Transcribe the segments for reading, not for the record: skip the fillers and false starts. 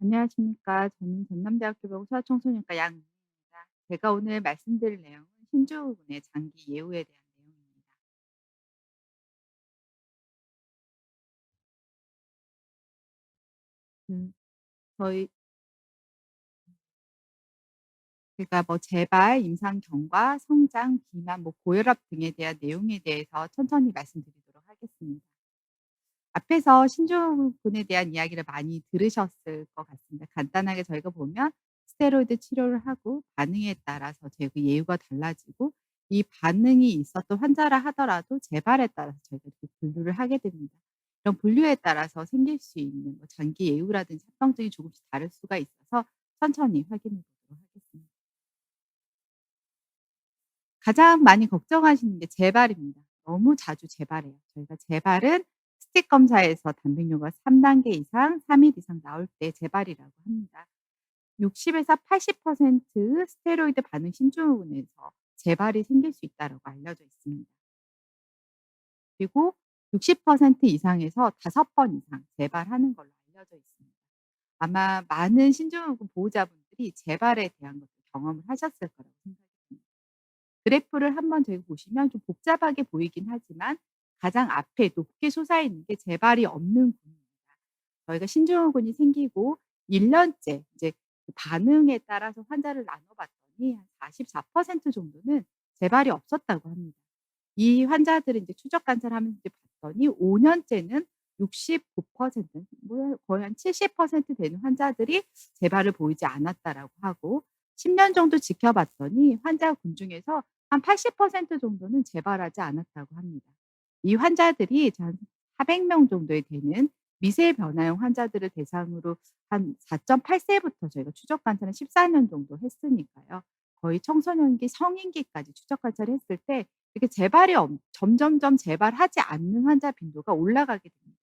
안녕하십니까. 저는 전남대학교 소아청소년과 양입니다. 제가 오늘 말씀드릴 내용은 신주군의 장기 예우에 대한 내용입니다. 음, 저희 제가 뭐 재발, 임상 경과, 성장, 비만, 고혈압 등에 대한 내용에 대해서 천천히 말씀드리도록 하겠습니다. 앞에서 신주군에 대한 이야기를 많이 들으셨을 것 같습니다. 간단하게 저희가 보면 스테로이드 치료를 하고 반응에 따라서 예후가 달라지고 이 반응이 있었던 환자라 하더라도 재발에 따라서 저희가 이렇게 분류를 하게 됩니다. 이런 분류에 따라서 생길 수 있는 장기 예후라든지 합병증이 조금씩 다를 수가 있어서 천천히 확인해 보도록 하겠습니다. 가장 많이 걱정하시는 게 재발입니다. 너무 자주 재발해요. 저희가 재발은 스틱 검사에서 단백뇨가 3 단계 이상 3일 이상 나올 때 재발이라고 합니다. 60 에서 80% 스테로이드 반응 신증후군에서 재발이 생길 수 있다라고 알려져 있습니다. 그리고 60% 이상에서 5번 이상 재발하는 걸로 알려져 있습니다. 아마 많은 신증후군 보호자분들이 재발에 대한 것을 경험을 하셨을 거라고 생각이 듭니다. 그래프를 한번 저희 보시면 좀 복잡하게 보이긴 하지만 가장 앞에 높게 솟아있는 게 재발이 없는 군입니다. 저희가 신증후군이 생기고 1 년째 이제 그 반응에 따라서 환자를 나눠 봤더니 한 44% 정도는 재발이 없었다고 합니다. 이 환자들을 인제 추적 관찰하면서 이제 봤더니 5 년째는 69%, 거의 한 70% 되는 환자들이 재발을 보이지 않았다라고 하고 10년 정도 지켜봤더니 환자군 중에서 한 80% 정도는 재발하지 않았다고 합니다. 이 환자들이 한 400명 정도 되는 미세 변화형 환자들을 대상으로 한 4.8 세부터 저희가 추적 관찰을 14년 정도 했으니까요. 거의 청소년기, 성인기까지 추적 관찰을 했을 때 이렇게 재발이 점점점 재발하지 않는 환자 빈도가 올라가게 됩니다.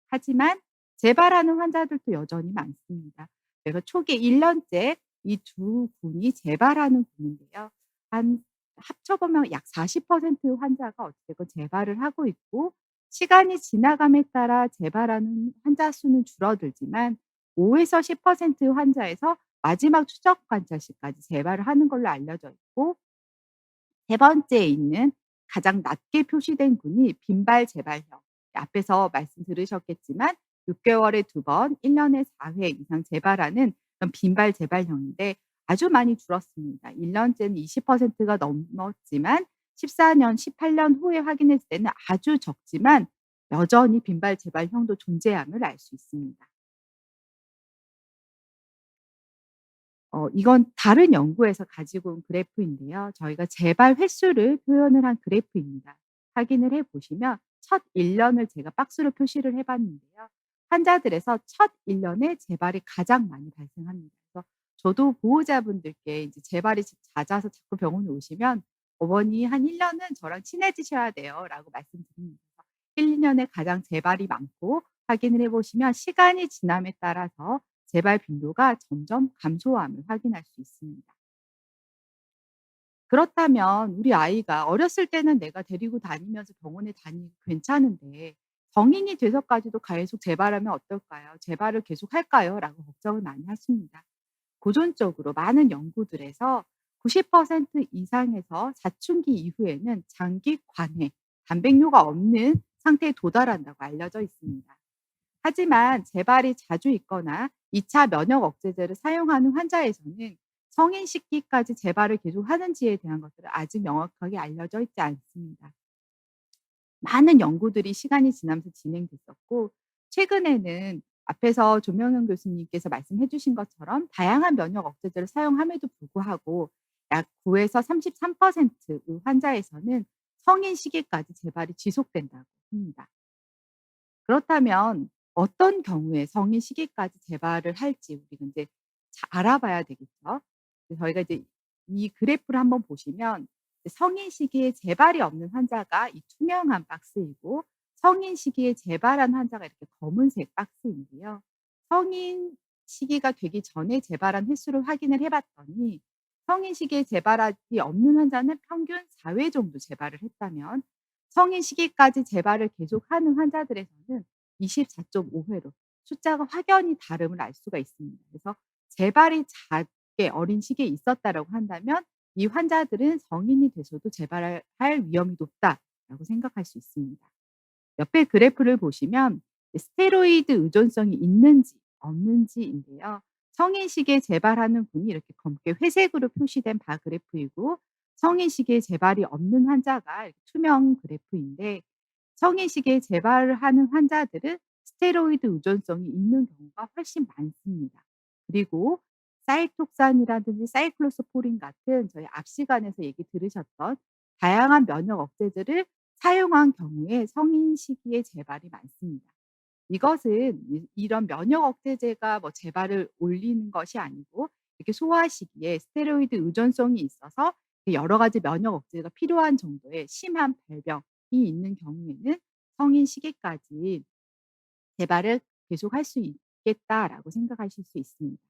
하지만 재발하는 환자들도 여전히 많습니다. 그래서 초기 1 년째 이 두 군이 재발하는 군인데요. 한 합쳐 보면 약 40% 환자가 어찌 됐건 재발을 하고 있고 시간이 지나감에 따라 재발하는 환자 수는 줄어들지만 5 에서 10% 환자에서 마지막 추적 관찰 시까지 재발을 하는 걸로 알려져 있고 세 번째에 있는 가장 낮게 표시된 군이 빈발 재발형. 앞에서 말씀 들으셨겠지만 6 개월에 2 번, 1 년에 4회 이상 재발하는 그런 빈발 재발형인데 아주 많이 줄었습니다. 1 년째는 20%가 넘었지만 14 년, 18년 후에 확인했을 때는 아주 적지만 여전히 빈발 재발형도 존재함을 알 수 있습니다. 이건 다른 연구에서 가지고 온 그래프인데요. 저희가 재발 횟수를 표현을 한 그래프입니다. 확인을 해 보시면 첫 1 년을 제가 박스로 표시를 해 봤는데요. 환자들에서 첫 1 년에 재발이 가장 많이 발생합니다. 그래서 저도 보호자분들께 이제 재발이 잦아서 자꾸 병원에 오시면 "어머니 한 1 년은 저랑 친해지셔야 돼요."라고 말씀드립니다. 1-2 년에 가장 재발이 많고 확인을 해 보시면 시간이 지남에 따라서 재발 빈도가 점점 감소함을 확인할 수 있습니다. 그렇다면 우리 아이가 어렸을 때는 내가 데리고 다니면서 병원에 다니고 괜찮은데 성인이 돼서까지도 계속 재발하면 어떨까요? 재발을 계속할까요? 라고 걱정을 많이 하십니다. 고전적으로 많은 연구들에서 90% 이상에서 사춘기 이후에는 장기 관해, 단백뇨가 없는 상태에 도달한다고 알려져 있습니다. 하지만 재발이 자주 있거나 2차 면역 억제제를 사용하는 환자에서는 성인 시기까지 재발을 계속하는지에 대한 것들은 아직 명확하게 알려져 있지 않습니다. 많은 연구들이 시간이 지나면서 진행됐었고 최근에는 앞에서 조명현 교수님께서 말씀해 주신 것처럼 다양한 면역 억제제를 사용함에도 불구하고 약 9 에서 33%의 환자에서는 성인 시기까지 재발이 지속된다고 합니다. 그렇다면 어떤 경우에 성인 시기까지 재발을 할지 우리가 인제 알아봐야 되겠죠. 저희가 이제 이 그래프를 한번 보시면 성인 시기에 재발이 없는 환자가 이 투명한 박스이고 성인 시기에 재발한 환자가 이렇게 검은색 박스인데요. 성인 시기가 되기 전에 재발한 횟수를 확인을 해 봤더니 성인 시기에 재발이 없는 환자는 평균 4회 정도 재발을 했다면 성인 시기까지 재발을 계속하는 환자들에서는 24.5 회로 숫자가 확연히 다름을 알 수가 있습니다. 그래서 재발이 작게 어린 시기에 있었다라고 한다면 이 환자들은 성인이 돼서도 재발할 위험이 높다라고 생각할 수 있습니다. 옆에 그래프를 보시면 스테로이드 의존성이 있는지 없는지인데요. 성인 시기에 재발하는 분이 이렇게 검게 회색으로 표시된 바 그래프이고, 성인 시기에 재발이 없는 환자가 이렇게 투명 그래프인데, 성인 시기에 재발을 하는 환자들은 스테로이드 의존성이 있는 경우가 훨씬 많습니다. 그리고 사이톡산이라든지 사이클로스포린 같은 저희 앞 시간에서 얘기 들으셨던 다양한 면역 억제제를 사용한 경우에 성인 시기에 재발이 많습니다. 이것은 이런 면역 억제제가 뭐 재발을 올리는 것이 아니고, 이렇게 소아 시기에 스테로이드 의존성이 있어서 여러 가지 면역 억제가 필요한 정도의 심한 발병이 있는 경우에는 성인 시기까지 재발을 계속할 수 있겠다라고 생각하실 수 있습니다.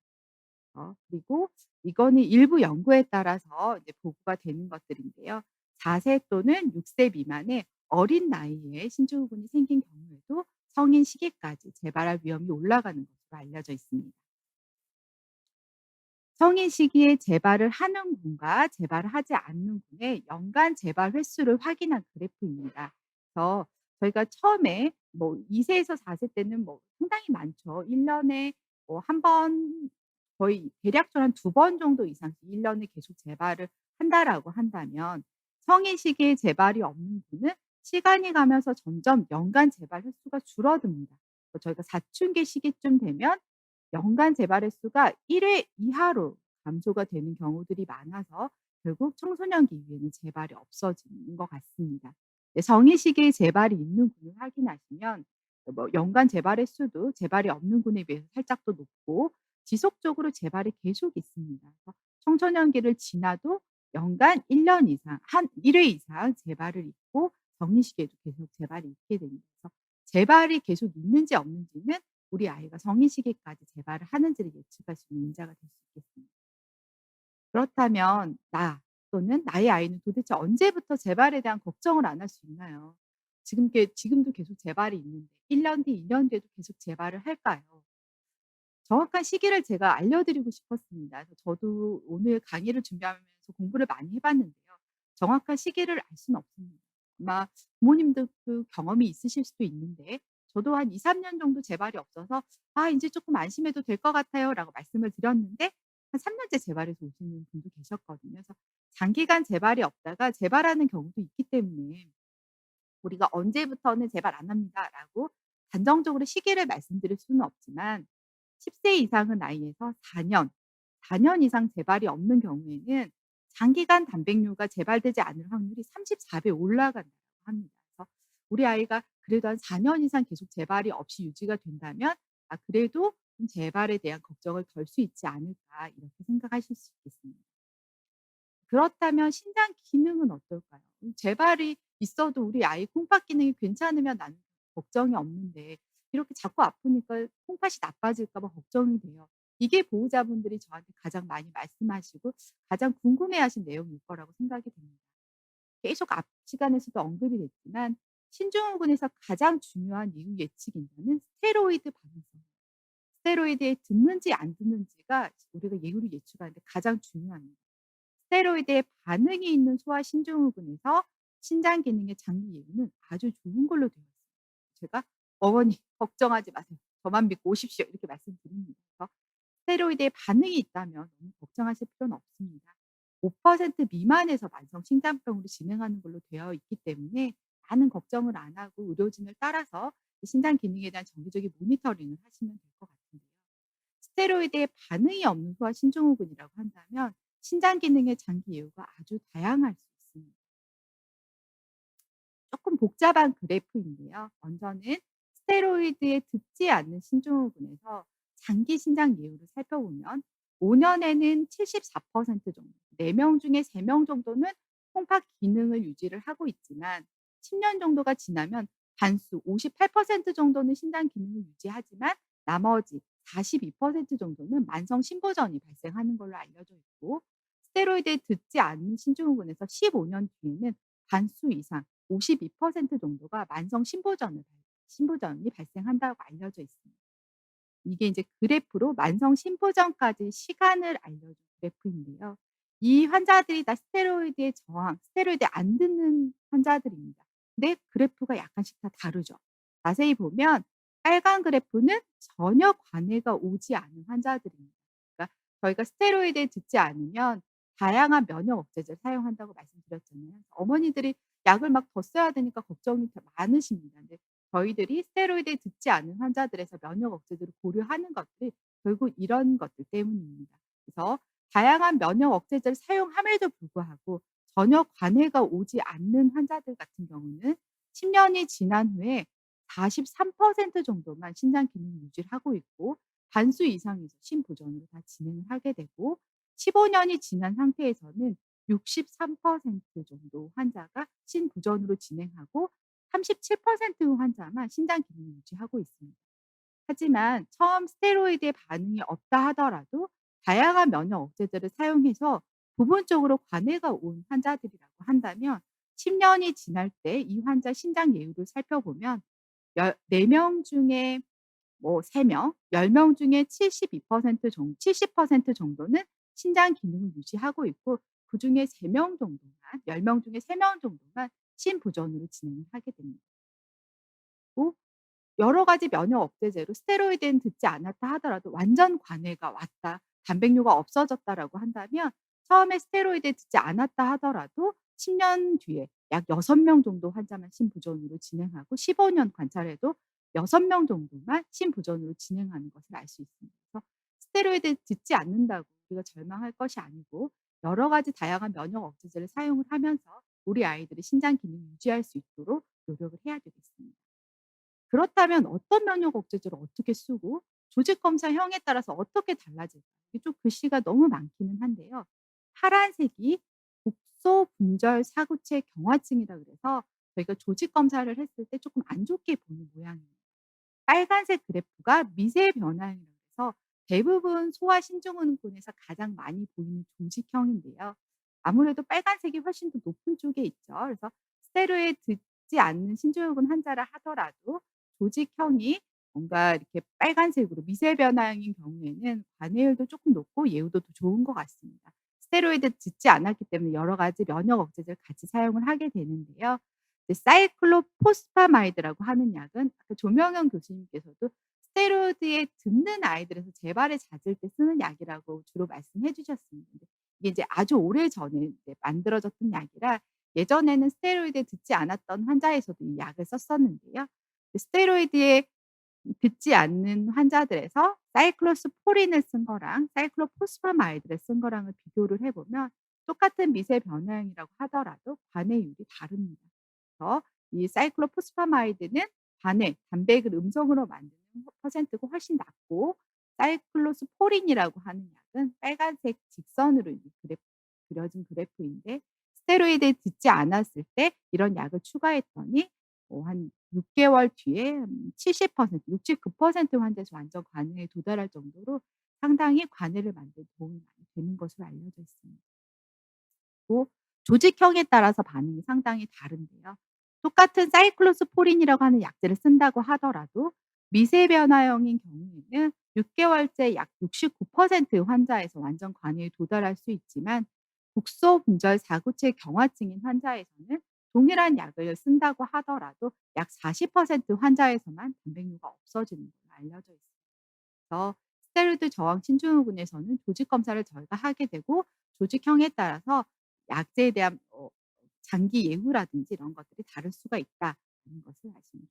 그리고 이거는 일부 연구에 따라서 이제 보고가 되는 것들인데요. 4세 또는 6세 미만의 어린 나이에 신증후군이 생긴 경우에도 성인 시기까지 재발할 위험이 올라가는 것으로 알려져 있습니다. 성인 시기에 재발을 하는 분과 재발을 하지 않는 분의 연간 재발 횟수를 확인한 그래프입니다. 그래서 저희가 처음에 뭐 2 세에서 4세 때는 뭐 상당히 많죠. 1 년에 뭐 한 번, 거의 대략적으로 한 2번 정도 이상씩 1 년에 계속 재발을 한다라고 한다면, 성인 시기에 재발이 없는 분은 시간이 가면서 점점 연간 재발 횟수가 줄어듭니다. 저희가 사춘기 시기쯤 되면 연간 재발 횟수가 1회 이하로 감소가 되는 경우들이 많아서 결국 청소년기 이후에는 재발이 없어지는 것 같습니다. 네, 성인 시기에 재발이 있는 군을 확인하시면 뭐 연간 재발 횟수도 재발이 없는 군에 비해서 살짝 더 높고, 지속적으로 재발이 계속 있습니다. 그래서 청소년기를 지나도 연간 1년 이상 한 1회 이상 재발을 있고, 성인 시기에도 계속 재발이 있게 됩니다. 그래서 재발이 계속 있는지 없는지는 우리 아이가 성인 시기까지 재발을 하는지를 예측할 수 있는 인자가 될 수 있겠습니다. 그렇다면 나 또는 나의 아이는 도대체 언제부터 재발에 대한 걱정을 안 할 수 있나요? 지금도 계속 재발이 있는데 1년 뒤, 2년 뒤에도 계속 재발을 할까요? 정확한 시기를 제가 알려드리고 싶었습니다. 그래서 저도 오늘 강의를 준비하면서 공부를 많이 해 봤는데요. 정확한 시기를 알 수는 없습니다. 아마 부모님도 그 경험이 있으실 수도 있는데, 저도 한 2-3년 정도 재발이 없어서 "아 인제 쪼끔 안심해도 될 것 같아요."라고 말씀을 드렸는데, 한 3 년째 재발해서 오시는 분도 계셨거든요. 그래서 장기간 재발이 없다가 재발하는 경우도 있기 때문에 우리가 "언제부터는 재발 안 합니다."라고 단정적으로 시기를 말씀드릴 수는 없지만, 10세 이상의 나이에서 4년 이상 재발이 없는 경우에는 장기간 단백뇨가 재발되지 않을 확률이 34배 올라간다고 합니다. 그래서 우리 아이가 그래도 한 4년 이상 계속 재발이 없이 유지가 된다면 '아 그래도 좀 재발에 대한 걱정을 덜 수 있지 않을까.' 이렇게 생각하실 수 있겠습니다. 그렇다면 신장 기능은 어떨까요? 재발이 있어도 우리 아이 콩팥 기능이 괜찮으면 나는 걱정이 없는데, 이렇게 자꾸 아프니까 콩팥이 나빠질까 봐 걱정이 돼요. 이게 보호자분들이 저한테 가장 많이 말씀하시고 가장 궁금해하신 내용일 거라고 생각이 됩니다. 계속 앞 시간에서도 언급이 됐지만, 신증후군에서 가장 중요한 이후 예측 인자는 스테로이드 반응성. 스테로이드에 듣는지 안 듣는지가 우리가 이후를 예측하는 데 가장 중요합니다. 스테로이드에 반응이 있는 소아 신증후군에서 신장 기능의 장기 예후는 아주 좋은 걸로 되어 있습니다. 제가 "어머니 걱정하지 마세요. 저만 믿고 오십시오." 이렇게 말씀드립니다. 그래서 스테로이드에 반응이 있다면 너무 걱정하실 필요는 없습니다. 5% 미만에서 만성 심장병으로 진행하는 걸로 되어 있기 때문에 많은 걱정을 안 하고 의료진을 따라서 이 신장 기능에 대한 정기적인 모니터링을 하시면 될 것 같은데요. 스테로이드에 반응이 없는 소아 신증후군이라고 한다면 신장 기능의 장기 예후가 아주 다양할 수 있습니다. 조금 복잡한 그래프인데요. 먼저는 스테로이드에 듣지 않는 신증후군에서 장기 신장 예후를 살펴보면 5 년에는 74% 정도, 4명 중에 3명 정도는 콩팥 기능을 유지를 하고 있지만, 10년 정도가 지나면 반수 58% 정도는 신장 기능을 유지하지만 나머지 42% 정도는 만성 심부전이 발생하는 걸로 알려져 있고, 스테로이드에 듣지 않는 신증후군에서 15년 뒤에는 반수 이상 52% 정도가 만성 심부전이 발생한다고 알려져 있습니다. 이게 인제 그래프로 만성 신부전까지 시간을 알려준 그래프인데요. 이 환자들이 다 스테로이드의 저항, 스테로이드에 안 듣는 환자들입니다. 근데 그래프가 약간씩 다 다르죠. 자세히 보면 빨간 그래프는 전혀 관해가 오지 않은 환자들입니다. 그러니까 저희가 스테로이드에 듣지 않으면 다양한 면역 억제제를 사용한다고 말씀드렸잖아요. 어머니들이 약을 막 더 써야 되니까 걱정이 더 많으십니다. 근데 저희들이 스테로이드에 듣지 않은 환자들에서 면역 억제제를 고려하는 것들이 결국 이런 것들 때문입니다. 그래서 다양한 면역 억제제를 사용함에도 불구하고 전혀 관해가 오지 않는 환자들 같은 경우는 10 년이 지난 후에 43% 정도만 신장 기능 유지를 하고 있고 반수 이상에서 심부전으로 다 진행을 하게 되고 15 년이 지난 상태에서는 63% 정도 환자가 신부전으로 진행하고 37% 환자만 신장 기능을 유지하고 있습니다. 하지만 처음 스테로이드에 반응이 없다 하더라도 다양한 면역 억제제를 사용해서 부분적으로 관해가 온 환자들이라고 한다면 10 년이 지날 때 이 환자 신장 예후를 살펴보면 4명 중에 뭐 3 명, 10명 중에 72% 정 70% 정도는 신장 기능을 유지하고 있고 그중에 3명 정도만 10명 중에 3명 정도만 신부전으로 진행을 하게 됩니다. 또 여러 가지 면역 억제제로 스테로이드는 듣지 않았다 하더라도 완전 관해가 왔다, 단백뇨가 없어졌다라고 한다면 처음에 스테로이드에 듣지 않았다 하더라도 10년 뒤에 약 6명 정도 환자만 신부전으로 진행하고 15년 관찰해도 6명 정도만 신부전으로 진행하는 것을 알 수 있습니다. 그래서 스테로이드 듣지 않는다고 우리가 절망할 것이 아니고 여러 가지 다양한 면역 억제제를 사용을 하면서 우리 아이들의 신장 기능을 유지할 수 있도록 노력을 해야 되겠습니다. 그렇다면 어떤 면역 억제제를 어떻게 쓰고 조직 검사형에 따라서 어떻게 달라질까요? 이게 좀 글씨가 너무 많기는 한데요. 파란색이 국소 분절 사구체 경화증이라 그래서 저희가 조직 검사를 했을 때 쪼끔 안 좋게 보는 모양입니다. 빨간색 그래프가 미세 변화량이라고 해서 대부분 소아 신증후군에서 가장 많이 보이는 조직형인데요. 아무래도 빨간색이 훨씬 더 높은 쪽에 있죠. 그래서 스테로이드 듣지 않는 신증후군 환자라 하더라도 조직형이 뭔가 이렇게 빨간색으로 미세 변화형인 경우에는 관해율도 쪼끔 높고 예후도 더 좋은 것 같습니다. 스테로이드 듣지 않았기 때문에 여러 가지 면역 억제제를 같이 사용을 하게 되는데요. 이제 사이클로포스파마이드라고 하는 약은 아까 조명현 교수님께서도 스테로이드에 듣는 아이들에서 재발에 잦을 때 쓰는 약이라고 주로 말씀해 주셨습니다. 근데 이게 이제 아주 오래전에 이제 만들어졌던 약이라 예전에는 스테로이드에 듣지 않았던 환자에서도 이 약을 썼었는데요. 스테로이드에 듣지 않는 환자들에서 사이클로스포린을 쓴 거랑 사이클로포스파마이드를 쓴 거랑을 비교를 해 보면 똑같은 미세 변화량이라고 하더라도 관해율이 다릅니다. 그래서 이 사이클로포스파마이드는 관해 단백을 음성으로 만드는 퍼센트가 훨씬 낮고 사이클로스포린이라고 하는 약은 빨간색 직선으로 이제 그려진 그래프인데 스테로이드에 듣지 않았을 때 이런 약을 추가했더니 한 6 개월 뒤에 70% 69% 환자에서 완전 관해에 도달할 정도로 상당히 관해를 만드는 데 도움이 많이 되는 것으로 알려져 있습니다. 또 조직형에 따라서 반응이 상당히 다른데요. 똑같은 사이클로스포린이라고 하는 약제를 쓴다고 하더라도 미세 변화형인 경우에는 6 개월째 약 69% 환자에서 완전 관해에 도달할 수 있지만 국소 분절 사구체 경화증인 환자에서는 동일한 약을 쓴다고 하더라도 약 40% 환자에서만 단백뇨가 없어지는 걸로 알려져 있습니다. 그래서 스테로이드 저항 신증후군에서는 조직 검사를 저희가 하게 되고 조직형에 따라서 약제에 대한 장기 예후라든지 이런 것들이 다를 수가 있다는 것을 아시면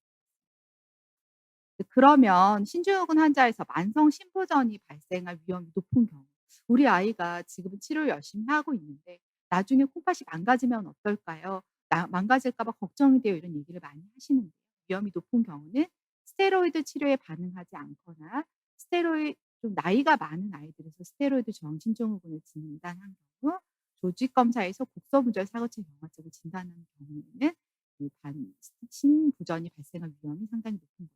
그러면 신증후군 환자에서 만성 신부전이 발생할 위험이 높은 경우 우리 아이가 지금은 치료를 열심히 하고 있는데 나중에 콩팥이 망가지면 어떨까요? 나 망가질까 봐 걱정이 돼요. 이런 얘기를 많이 하시는데요. 위험이 높은 경우는 스테로이드 치료에 반응하지 않거나 스테로이 좀 나이가 많은 아이들에서 스테로이드 저항 신증후군을 진단한 경우 조직 검사에서 국소부절 사구체 경화증을 진단하는 경우에는 이 반 신부전이 발생할 위험이 상당히 높은 거죠.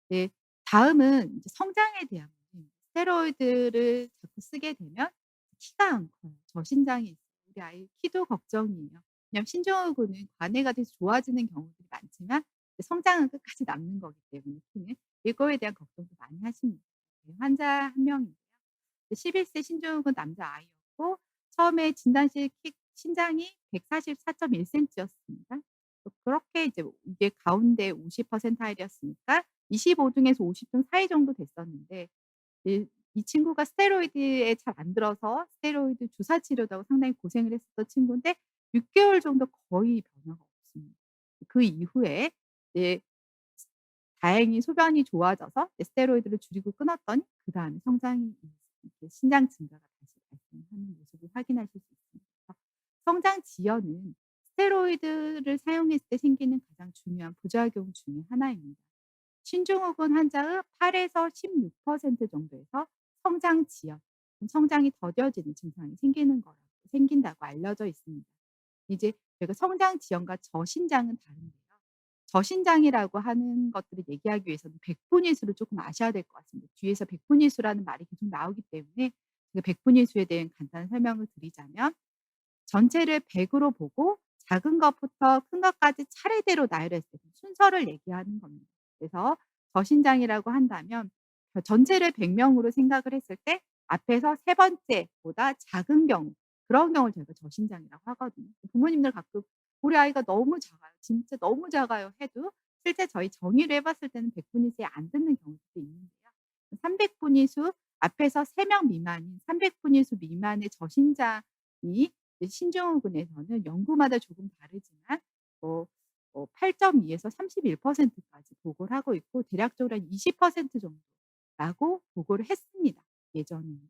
네. 다음은 이제 성장에 대한 문제입니다. 스테로이드를 자꾸 쓰게 되면 키가 안 커요. 저신장이 있어요. 우리 아이 키도 걱정이에요. 왜냐하면 신종후군은 관해가 돼서 좋아지는 경우들이 많지만 성장은 끝까지 남는 거기 때문에 키는. 이거에 대한 걱정도 많이 하십니다. 네, 환자 한 명인데요. 11세 신종은 남자아이였고 처음에 진단실 키 신장이 144.1 센티였습니다. 그렇게 이제 이게 가운데 50 퍼센타일이었으니까 25 중에서 50중 사이 정도 됐었는데 이 친구가 스테로이드에 잘 안 들어서 스테로이드 주사 치료도 하고 상당히 고생을 했었던 친구인데 6 개월 정도 거의 변화가 없습니다. 그 이후에 이제 다행히 소변이 좋아져서 이제 스테로이드를 줄이고 끊었더니 그다음에 성장이 이렇게 신장 증가가 다시 발생하는 모습을 확인하실 수 있습니다. 그래서 성장 지연은 스테로이드를 사용했을 때 생기는 가장 중요한 부작용 중에 하나입니다. 신종호군 환자의 8에서 16% 정도에서 성장 지연, 성장이 더뎌지는 증상이 생긴다고 알려져 있습니다. 이제 저희가 성장 지연과 저신장은 다른데요. 저신장이라고 하는 것들을 얘기하기 위해서는 백분위수를 쪼끔 아셔야 될 것 같습니다. 뒤에서 백분위수라는 말이 계속 나오기 때문에 그 백분위수에 대한 간단한 설명을 드리자면 전체를 100 으로 보고 작은 것부터 큰 것까지 차례대로 나열했을 때 순서를 얘기하는 겁니다. 그래서 저신장이라고 한다면 전체를 100 명으로 생각을 했을 때 앞에서 세 번째보다 작은 경우 그런 경우를 저희가 저신장이라고 하거든요. 부모님들 가끔 "우리 아이가 너무 작아요. 진짜 너무 작아요." 해도 실제 저희 정의를 해 봤을 때는 100 분위수에 안 듣는 경우들도 있는데요. 300 분위수 앞에서 3명 미만인 300 분위수 미만의 저신장이 이제 신종호군에서는 연구마다 조금 다르지만 뭐 8.2 에서 31% 까지 보고를 하고 있고 대략적으로 한 20% 정도라고 보고를 했습니다, 예전에는요.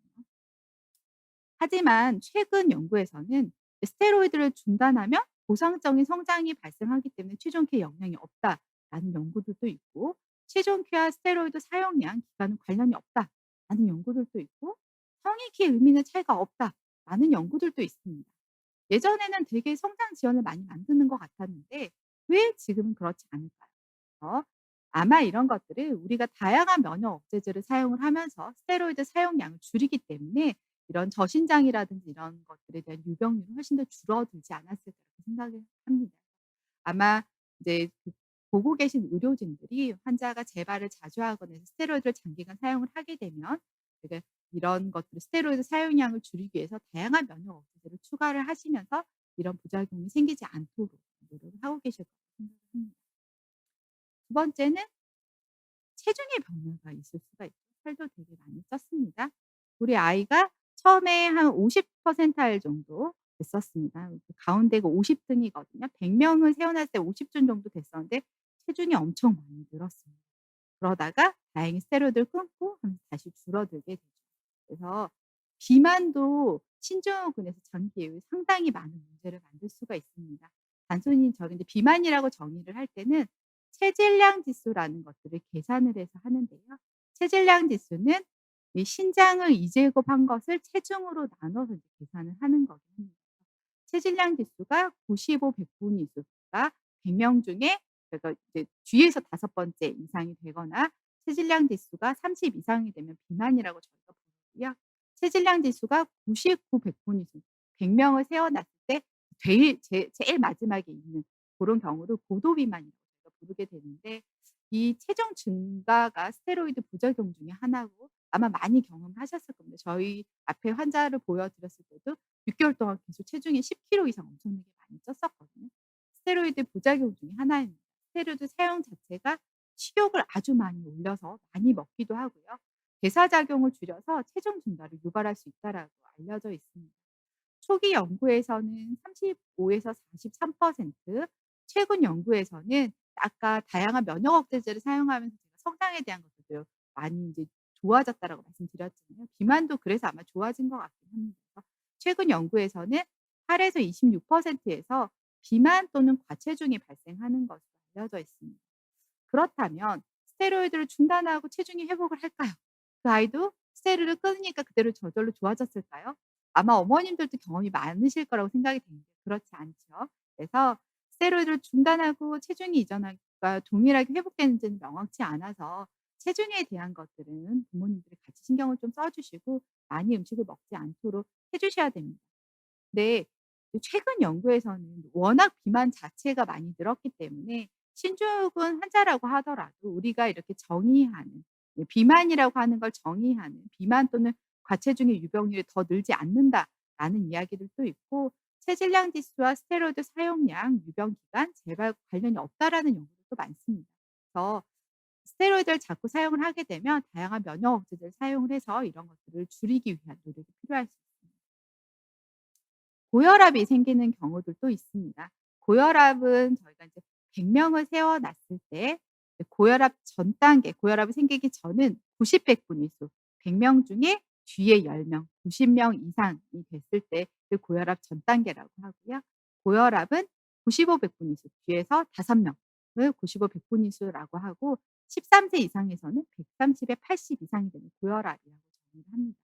하지만 최근 연구에서는 스테로이드를 중단하면 보상적인 성장이 발생하기 때문에 체중키에 영향이 없다라는 연구들도 있고 체중키와 스테로이드 사용량 기간은 관련이 없다라는 연구들도 있고 성인 키에 의미는 차이가 없다라는 연구들도 있습니다. 예전에는 되게 성장 지원을 많이 만드는 것 같았는데 왜 지금은 그렇지 않을까요? 어 아마 이런 것들을 우리가 다양한 면역 억제제를 사용을 하면서 스테로이드 사용량을 줄이기 때문에 이런 저신장이라든지 이런 것들에 대한 유병률이 훨씬 더 줄어들지 않았을까라고 생각을 합니다. 아마 이제 보고 계신 의료진들이 환자가 재발을 자주 하거나 해서 스테로이드를 장기간 사용을 하게 되면 되게 이런 것들을 스테로이드 사용량을 줄이기 위해서 다양한 면역 억제제를 추가를 하시면서 이런 부작용이 생기지 않도록 노력을 하고 계실 거라고 생각을 합니다. 두 번째는 체중의 변화가 있을 수가 있죠. 살도 되게 많이 쪘습니다. 우리 아이가 처음에 한 50 퍼센타일 정도 됐었습니다. 그 가운데가 50 등이거든요. 100 명을 세어났을 때 50등 정도 됐었는데 체중이 엄청 많이 늘었습니다. 그러다가 다행히 스테로이드를 끊고 하면서 다시 줄어들게 되죠. 그래서 비만도 신증후군에서 장기 이후에 상당히 많은 문제를 만들 수가 있습니다. 단순히 저기 이제 비만이라고 정의를 할 때는 체질량 지수라는 것들을 계산을 해서 하는데요. 체질량 지수는 이 신장을 2 제곱한 것을 체중으로 나눠서 이제 계산을 하는 거긴 합니다. 체질량 지수가 95, 100 분위수가 100명 중에 그러니까 이제 뒤에서 다섯 번째 이상이 되거나 체질량 지수가 30 이상이 되면 비만이라고 저희가 부르고요. 체질량 지수가 99, 100 분위수 100 명을 세워 놨을 때 제일 마지막에 있는 고런 경우를 고도 비만이라고 저희가 부르게 되는데 이 체중 증가가 스테로이드 부작용 중에 하나고 아마 많이 경험하셨을 겁니다. 저희 앞에 환자를 보여 드렸을 때도 6 개월 동안 계속 체중이 10 킬로 이상 엄청나게 많이 쪘었거든요. 스테로이드 부작용 중에 하나입니다. 스테로이드 사용 자체가 식욕을 아주 많이 올려서 많이 먹기도 하고요. 대사작용을 줄여서 체중 증가를 유발할 수 있다라고 알려져 있습니다. 초기 연구에서는 35 에서 43%, 최근 연구에서는 아까 다양한 면역 억제제를 사용하면서 제가 성장에 대한 것들도 많이 인제 좋아졌다라고 말씀드렸잖아요. 비만도 그래서 아마 좋아진 것 같긴 합니다. 그래서 최근 연구에서는 8 에서 26% 에서 비만 또는 과체중이 발생하는 것으로 알려져 있습니다. 그렇다면 스테로이드를 중단하고 체중이 회복을 할까요? 그 아이도 스테로이드를 끊으니까 그대로 저절로 좋아졌을까요? 아마 어머님들도 경험이 많으실 거라고 생각이 되는데 그렇지 않죠. 그래서 스테로이드를 중단하고 체중이 이전과 동일하게 회복되는지는 명확치 않아서 체중에 대한 것들은 부모님들이 같이 신경을 좀 써 주시고 많이 음식을 먹지 않도록 해 주셔야 됩니다. 네. 그 최근 연구에서는 워낙 비만 자체가 많이 늘었기 때문에 신중후군 환자라고 하더라도 우리가 이렇게 정의하는, 비만이라고 하는 걸 정의하는, 비만 또는 과체중의 유병률이 더 늘지 않는다라는 이야기들도 있고, 체질량 지수와 스테로이드 사용량, 유병 기간, 재발과 관련이 없다라는 연구도 많습니다. 그래서 스테로이드를 자꾸 사용을 하게 되면 다양한 면역 억제제를 사용을 해서 이런 것들을 줄이기 위한 노력이 필요할 수 있습니다. 고혈압이 생기는 경우들도 있습니다. 고혈압은 저희가 이제 100 명을 세워 놨을 때 고혈압 전 단계, 고혈압이 생기기 전은 90 백분위수, 100명 중에 뒤에 10 명, 90명 이상이 됐을 때 그 고혈압 전 단계라고 하고요. 고혈압은 95 백분위수, 뒤에서 5 명을 95 백분위수라고 하고, 13세 이상에서는 130에 80 이상이 되는 고혈압이라고 정의를 합니다.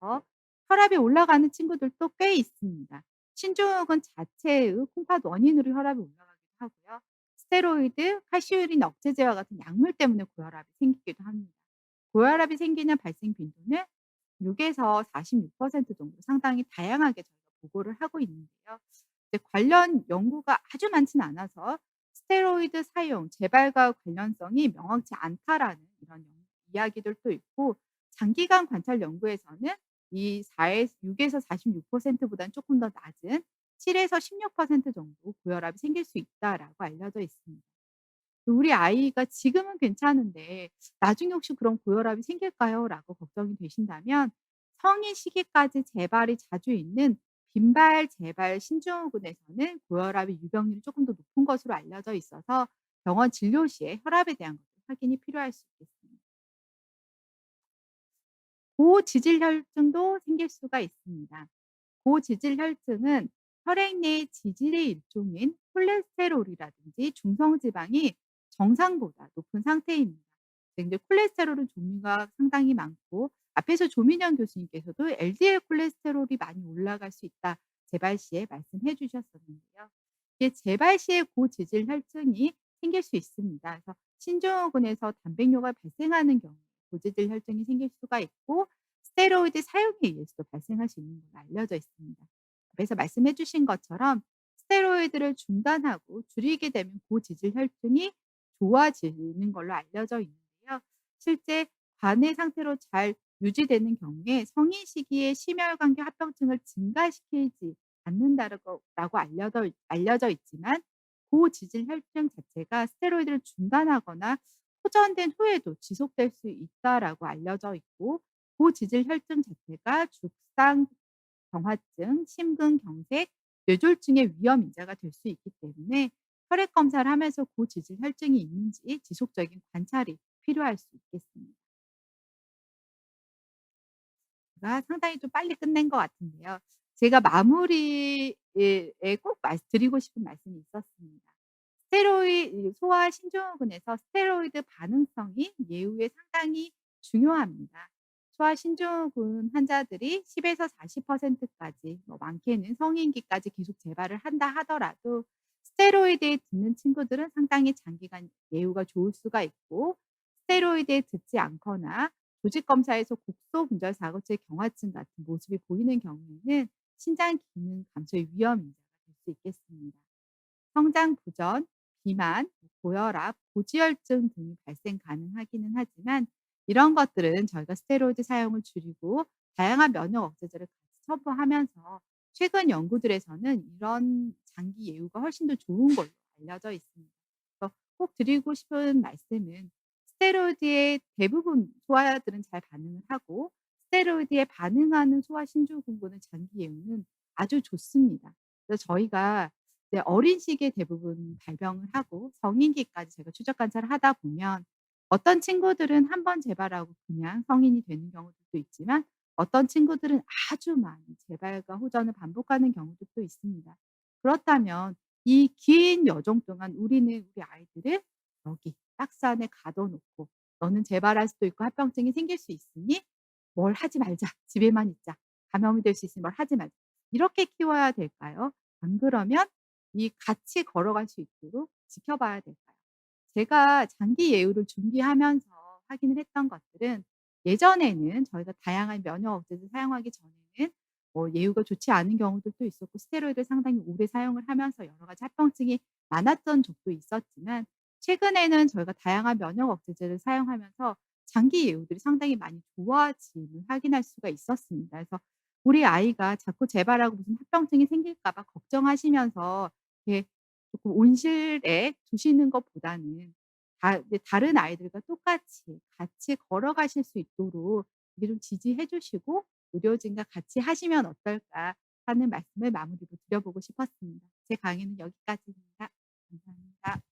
어 혈압이 올라가는 친구들도 꽤 있습니다. 신종은 자체의 콩팥 원인으로 혈압이 올라가기도 하고요. 스테로이드, 칼슘유린 억제제와 같은 약물 때문에 고혈압이 생기기도 합니다. 고혈압이 생기는 발생 빈도는 6에서 46% 정도 상당히 다양하게 저희가 보고를 하고 있는데요. 이제 관련 연구가 아주 많지는 않아서 스테로이드 사용, 재발과 관련성이 명확치 않다라는 이런 이야기들도 있고, 장기간 관찰 연구에서는 이 4에 6에서 46% 보다는 쪼끔 더 낮은 7에서 16% 정도 고혈압이 생길 수 있다라고 알려져 있습니다. 우리 아이가 지금은 괜찮은데 나중에 혹시 그런 고혈압이 생길까요?"라고 걱정이 되신다면, 성인 시기까지 재발이 자주 있는 빈발 재발 신증후군에서는 고혈압의 유병률이 쪼끔 더 높은 것으로 알려져 있어서 병원 진료 시에 혈압에 대한 것도 확인이 필요할 수 있겠습니다. 고지질혈증도 생길 수가 있습니다. 고지질혈증은 혈액 내 지질의 일종인 콜레스테롤이라든지 중성 지방이 정상보다 높은 상태입니다. 근데 콜레스테롤은 종류가 상당히 많고, 앞에서 조민현 교수님께서도 LDL 콜레스테롤이 많이 올라갈 수 있다, 재발 시에 말씀해 주셨었는데요. 이게 재발 시에 고지질 혈증이 생길 수 있습니다. 그래서 신종근에서 단백뇨가 발생하는 경우에 고지질 혈증이 생길 수가 있고, 스테로이드 사용에 의해서도 발생할 수 있는 걸로 알려져 있습니다. 그래서 말씀해 주신 것처럼 스테로이드를 중단하고 줄이게 되면 고지질 혈증이 좋아지는 걸로 알려져 있는데요. 실제 관해 상태로 잘 유지되는 경우에 성인 시기에 심혈관계 합병증을 증가시키지 않는다라고 알려져 있지만, 고지질 혈증 자체가 스테로이드를 중단하거나 호전된 후에도 지속될 수 있다라고 알려져 있고, 고지질 혈증 자체가 죽상 경화증, 심근경색, 뇌졸중의 위험 인자가 될 수 있기 때문에 혈액 검사를 하면서 고지질 혈증이 있는지 지속적인 관찰이 필요할 수 있겠습니다. 제가 상당히 좀 빨리 끝낸 것 같은데요. 제가 마무리에 꼭 드리고 싶은 말씀이 있었습니다. 소아 신종근에서 스테로이드 반응성이 예후에 상당히 중요합니다. 소아 신종근 환자들이 10 에서 40% 까지, 뭐 많게는 성인기까지 계속 재발을 한다 하더라도 스테로이드에 듣는 친구들은 상당히 장기간 예후가 좋을 수가 있고, 스테로이드에 듣지 않거나 조직 검사에서 곡소 분절 사고체 경화증 같은 모습이 보이는 경우에는 신장 기능 감소의 위험 인자가 될 수 있겠습니다. 성장 부전, 비만, 고혈압, 고지혈증 등이 발생 가능하기는 하지만, 이런 것들은 저희가 스테로이드 사용을 줄이고 다양한 면역 억제제를 같이 첨부하면서 최근 연구들에서는 이런 장기 예후가 훨씬 더 좋은 걸로 알려져 있습니다. 그래서 꼭 드리고 싶은 말씀은, 스테로이드에 대부분 소아들은 잘 반응을 하고, 스테로이드에 반응하는 소아 신종근고는 장기 예후는 아주 좋습니다. 그래서 저희가 이제 어린 시기에 대부분 발병을 하고 성인기까지 제가 추적 관찰을 하다 보면, 어떤 친구들은 한 번 재발하고 그냥 성인이 되는 경우들도 있지만, 어떤 친구들은 아주 많은 재발과 호전을 반복하는 경우들도 있습니다. 그렇다면 이 긴 여정 동안 우리는 우리 아이들을 여기 박스 안에 가둬 놓고 "너는 재발할 수도 있고 합병증이 생길 수 있으니 뭘 하지 말자. 집에만 있자. 감염이 될 수 있으니 뭘 하지 말자." 이렇게 키워야 될까요? 안 그러면 이 같이 걸어갈 수 있도록 지켜봐야 될까요? 제가 장기 예우를 준비하면서 확인을 했던 것들은, 예전에는 저희가 다양한 면역 억제제 사용하기 전에는 예후가 좋지 않은 경우들도 있었고, 스테로이드를 상당히 오래 사용을 하면서 여러 가지 합병증이 많았던 적도 있었지만, 최근에는 저희가 다양한 면역 억제제를 사용하면서 장기 예후들이 상당히 많이 좋아짐을 확인할 수가 있었습니다. 그래서 우리 아이가 자꾸 재발하고 무슨 합병증이 생길까 봐 걱정하시면서 이렇게 조금 온실에 두시는 것보다는 이제 다른 아이들과 똑같이 같이 걸어가실 수 있도록 이게 좀 지지해 주시고 의료진과 같이 하시면 어떨까 하는 말씀을 마무리로 드려보고 싶었습니다. 제 강의는 여기까지입니다. 감사합니다.